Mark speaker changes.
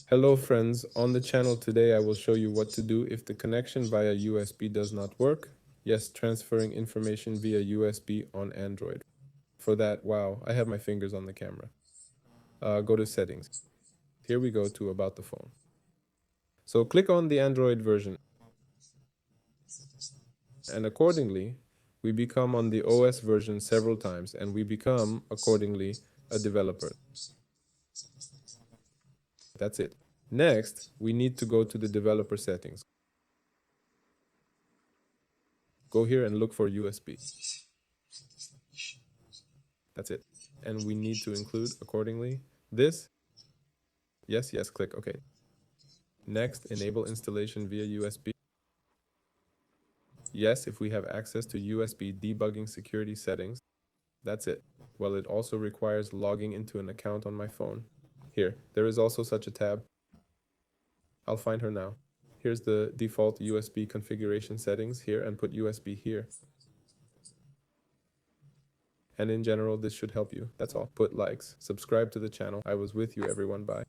Speaker 1: Hello friends, on the channel today I will show you what to do if the connection via USB does not work. Yes, transferring information via USB on Android. For that, wow, I have my fingers on the camera. Go to settings. Here we go to about the phone. So click on the Android version and accordingly, we become on the OS version several times and we become accordingly a developer. That's it. Next, we need to go to the developer settings. Go here and look for USB. That's it. And we need to include accordingly this. Yes, click OK. Next, enable installation via USB. Yes, if we have access to USB debugging security settings. That's it. Well, it also requires logging into an account on my phone. Here, there is also such a tab. I'll find her now. Here's the default USB configuration settings here and put USB here. And in general, this should help you. That's all. Put likes, subscribe to the channel. I was with you, everyone. Bye.